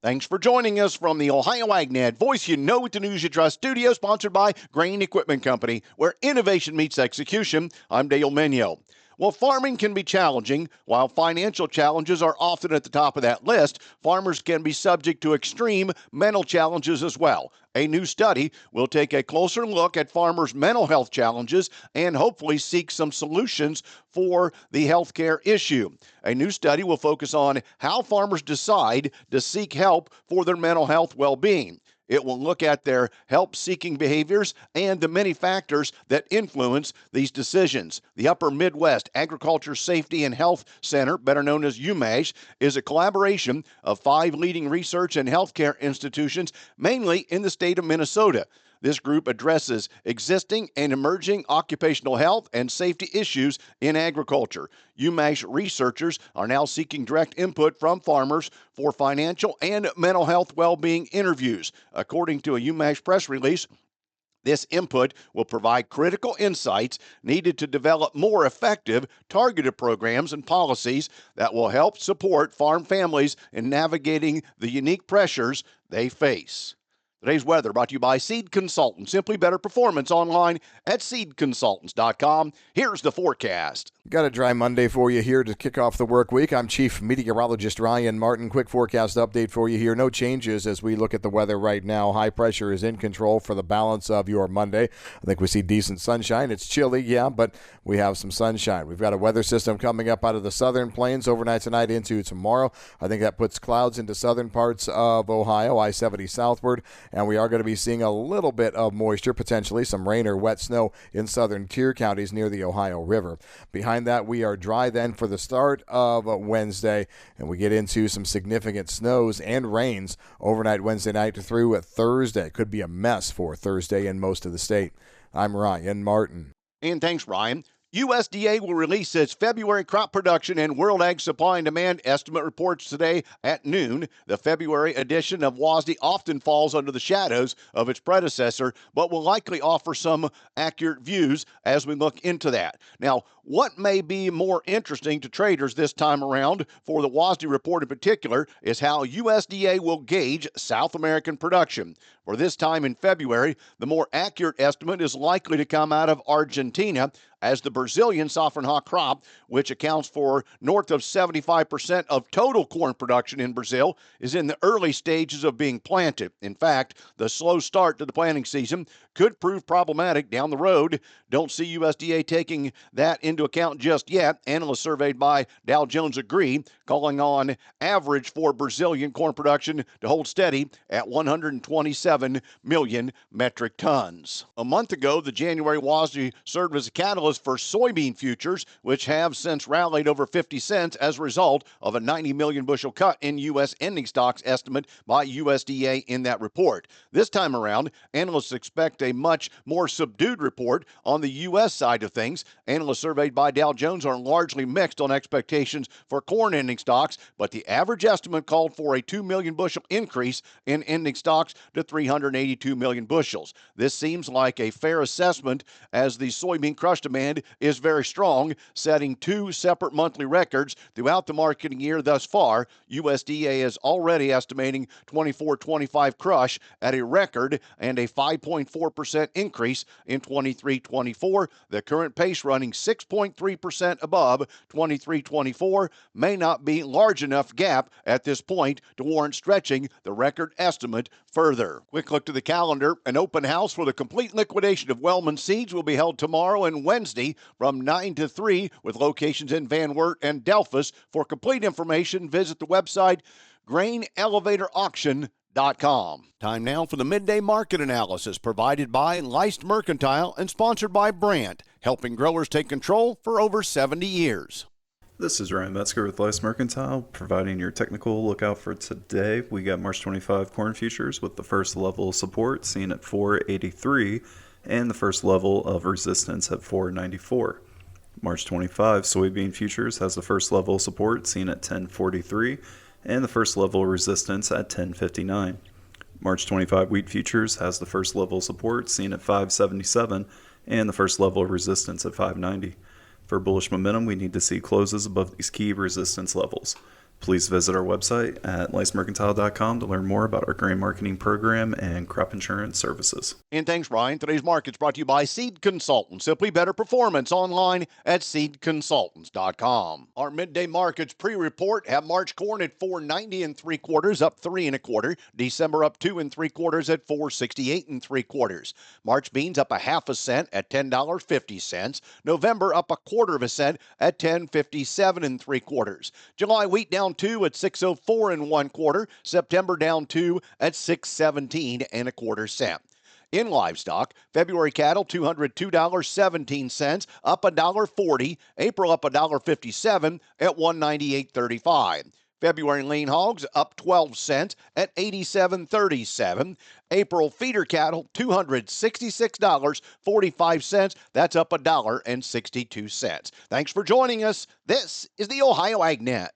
Thanks for joining us from the Ohio AgNet Voice You Know with the News You Trust studio, sponsored by Grain Equipment Company, where innovation meets execution. I'm Dale Minyo. Well, farming can be challenging. While financial challenges are often at the top of that list, farmers can be subject to extreme mental challenges as well. A new study will take a closer look at farmers' mental health challenges and hopefully seek some solutions for the healthcare issue. A new study will focus on how farmers decide to seek help for their mental health well-being. It will look at their help-seeking behaviors and the many factors that influence these decisions. The Upper Midwest Agriculture Safety and Health Center, better known as UMASH, is a collaboration of 5 leading research and healthcare institutions, mainly in the state of Minnesota. This group addresses existing and emerging occupational health and safety issues in agriculture. UMASH researchers are now seeking direct input from farmers for financial and mental health well-being interviews. According to a UMASH press release, this input will provide critical insights needed to develop more effective, targeted programs and policies that will help support farm families in navigating the unique pressures they face. Today's weather brought to you by Seed Consultants. Simply better performance online at seedconsultants.com. Here's the forecast. Got a dry Monday for you here to kick off the work week. I'm Chief Meteorologist Ryan Martin. Quick forecast update for you here. No changes as we look at the weather right now. High pressure is in control for the balance of your Monday. I think we see decent sunshine. It's chilly, yeah, but we have some sunshine. We've got a weather system coming up out of the southern plains overnight tonight into tomorrow. I think that puts clouds into southern parts of Ohio, I-70 southward, and we are going to be seeing a little bit of moisture, potentially some rain or wet snow in southern tier counties near the Ohio River. Behind that, we are dry then for the start of Wednesday, and we get into some significant snows and rains overnight Wednesday night through Thursday. Could be a mess for Thursday in most of the state. I'm Ryan Martin. And thanks, Ryan. USDA will release its February crop production and world ag supply and demand estimate reports today at noon. The February edition of WASDE often falls under the shadows of its predecessor, but will likely offer some accurate views as we look into that. Now, what may be more interesting to traders this time around for the WASDE report in particular is how USDA will gauge South American production. For this time in February, the more accurate estimate is likely to come out of Argentina, as the Brazilian soft hog crop, which accounts for north of 75% of total corn production in Brazil, is in the early stages of being planted. In fact, the slow start to the planting season could prove problematic down the road. Don't see USDA taking that into account just yet. Analysts surveyed by Dow Jones agree, calling on average for Brazilian corn production to hold steady at 127 million metric tons. A month ago, the January WASDE served as a catalyst for soybean futures, which have since rallied over 50 cents as a result of a 90 million bushel cut in U.S. ending stocks estimate by USDA in that report. This time around, analysts expect a much more subdued report on the U.S. side of things. Analysts surveyed by Dow Jones are largely mixed on expectations for corn ending stocks, but the average estimate called for a 2 million bushel increase in ending stocks to 382 million bushels. This seems like a fair assessment as the soybean crush demand is very strong, setting 2 separate monthly records throughout the marketing year thus far. USDA is already estimating 24-25 crush at a record and a 5.4% increase in 23-24. The current pace running 6.3% above 23-24 may not be large enough gap at this point to warrant stretching the record estimate further. Quick look to the calendar. An open house for the complete liquidation of Wellman seeds will be held tomorrow and Wednesday from 9 to 3 with locations in Van Wert and Delphus. For complete information, visit the website grainelevatorauction.com. Time now for the midday market analysis provided by Leist Mercantile and sponsored by Brandt, helping growers take control for over 70 years. This is Ryan Metzger with Leist Mercantile, providing your technical lookout for today. We got March 25 corn futures with the first level of support seen at 483 and the first level of resistance at 494. March 25 soybean futures has the first level of support seen at 1043 and the first level of resistance at 1059. March 25 wheat futures has the first level of support seen at 577 and the first level of resistance at 590. For bullish momentum, we need to see closes above these key resistance levels. Please visit our website at licemercantile.com to learn more about our grain marketing program and crop insurance services. And thanks, Ryan. Today's market's brought to you by Seed Consultants. Simply better performance online at seedconsultants.com. Our midday markets pre-report have March corn at $4.90 3/4, up 3 1/4. December up 2 3/4 at $4.68 3/4. March beans up a half a cent at $10.50. November up a quarter of a cent at $10.57 3/4. July wheat down 2 at $6.04 1/4. September down 2 at $6.17 1/4 cent. In livestock, February cattle $202.17, up $1.40. April up $1.57 at $198.35. February lean hogs up 12 cents at 87.37. April feeder cattle $266.45. That's up $1.62. Thanks for joining us. This is the Ohio AgNet.